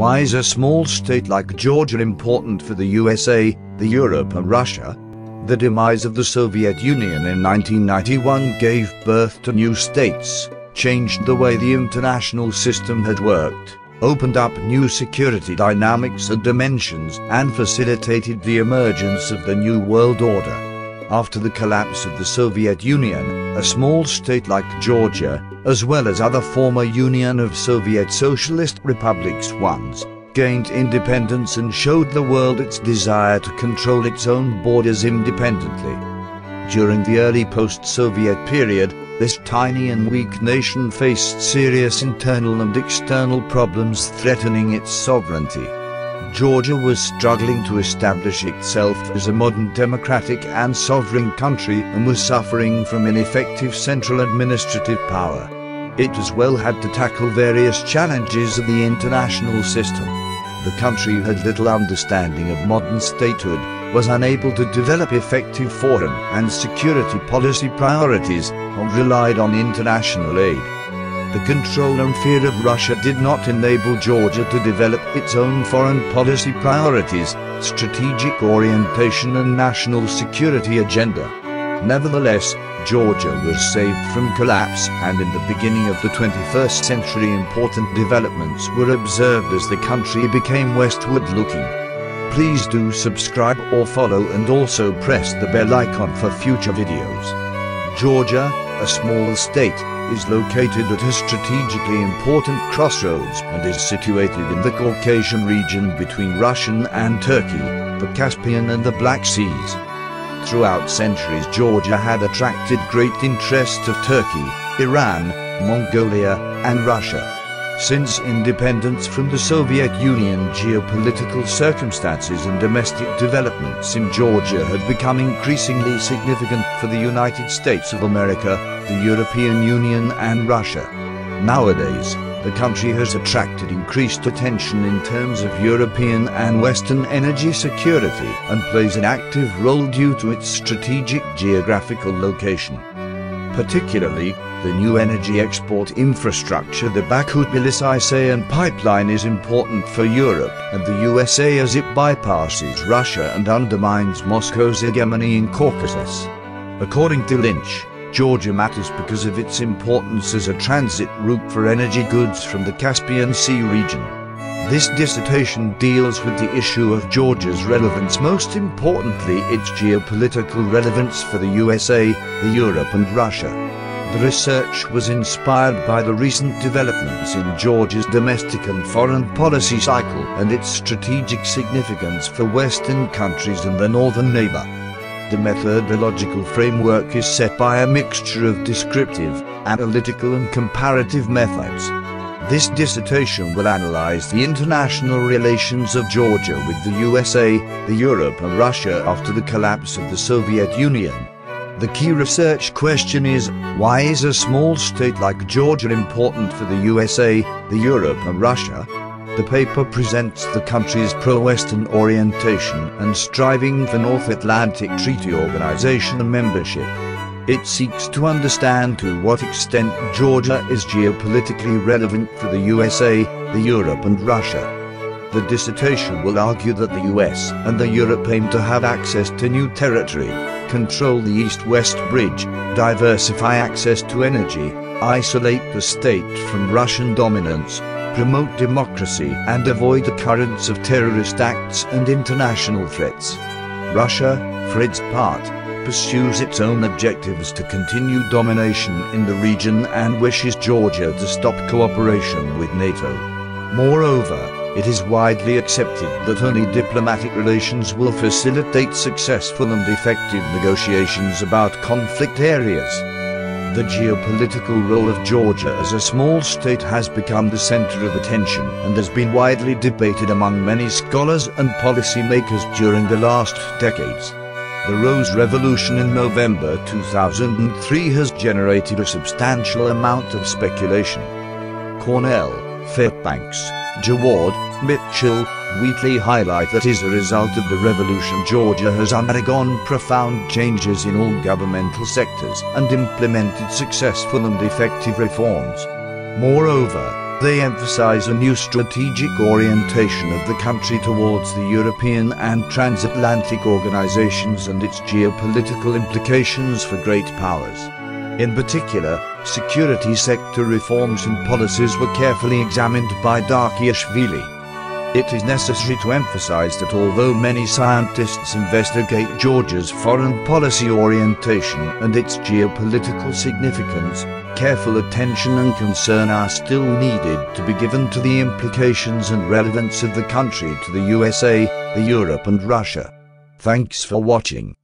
Why is a small state like Georgia important for the USA, the Europe and Russia? The demise of the Soviet Union in 1991 gave birth to new states, changed the way the international system had worked, opened up new security dynamics and dimensions, and facilitated the emergence of the New World Order. After the collapse of the Soviet Union, a small state like Georgia, as well as other former Union of Soviet Socialist Republics ones, gained independence and showed the world its desire to control its own borders independently. During the early post-Soviet period, this tiny and weak nation faced serious internal and external problems threatening its sovereignty. Georgia was struggling to establish itself as a modern democratic and sovereign country and was suffering from ineffective central administrative power. It as well had to tackle various challenges of the international system. The country had little understanding of modern statehood, was unable to develop effective foreign and security policy priorities, and relied on international aid. The control and fear of Russia did not enable Georgia to develop its own foreign policy priorities, strategic orientation and national security agenda. Nevertheless, Georgia was saved from collapse, and in the beginning of the 21st century important developments were observed as the country became westward looking. Please do subscribe or follow and also press the bell icon for future videos. Georgia, a small state, is located at a strategically important crossroads and is situated in the Caucasian region between Russia and Turkey, the Caspian and the Black Seas. Throughout centuries, Georgia had attracted great interest of Turkey, Iran, Mongolia, and Russia. Since independence from the Soviet Union, geopolitical circumstances and domestic developments in Georgia had become increasingly significant for the United States of America, the European Union, and Russia. Nowadays, the country has attracted increased attention in terms of European and Western energy security and plays an active role due to its strategic geographical location. Particularly, the new energy export infrastructure, the Baku-Tbilisi pipeline, is important for Europe and the USA as it bypasses Russia and undermines Moscow's hegemony in Caucasus. According to Lynch, Georgia matters because of its importance as a transit route for energy goods from the Caspian Sea region. This dissertation deals with the issue of Georgia's relevance, most importantly its geopolitical relevance for the USA, the Europe and Russia. The research was inspired by the recent developments in Georgia's domestic and foreign policy cycle and its strategic significance for Western countries and their northern neighbor. The methodological framework is set by a mixture of descriptive, analytical and comparative methods. This dissertation will analyze the international relations of Georgia with the USA, the Europe and Russia after the collapse of the Soviet Union. The key research question is, why is a small state like Georgia important for the USA, the Europe and Russia? The paper presents the country's pro-Western orientation and striving for North Atlantic Treaty Organization membership. It seeks to understand to what extent Georgia is geopolitically relevant for the USA, the Europe and Russia. The dissertation will argue that the US and the Europe aim to have access to new territory, control the East-West Bridge, diversify access to energy, isolate the state from Russian dominance, promote democracy and avoid occurrence of terrorist acts and international threats. Russia, for its part, pursues its own objectives to continue domination in the region and wishes Georgia to stop cooperation with NATO. Moreover, it is widely accepted that only diplomatic relations will facilitate successful and effective negotiations about conflict areas. The geopolitical role of Georgia as a small state has become the center of attention and has been widely debated among many scholars and policymakers during the last decades. The Rose Revolution in November 2003 has generated a substantial amount of speculation. Cornell, Fairbanks, Jawad, Mitchell, Wheatley highlight that as a result of the revolution, Georgia has undergone profound changes in all governmental sectors and implemented successful and effective reforms. Moreover, They emphasize a new strategic orientation of the country towards the European and transatlantic organizations and its geopolitical implications for great powers. In particular, security sector reforms and policies were carefully examined by Darkiashvili. It is necessary to emphasize that although many scientists investigate Georgia's foreign policy orientation and its geopolitical significance, careful attention and concern are still needed to be given to the implications and relevance of the country to the USA, Europe and Russia. Thanks for watching.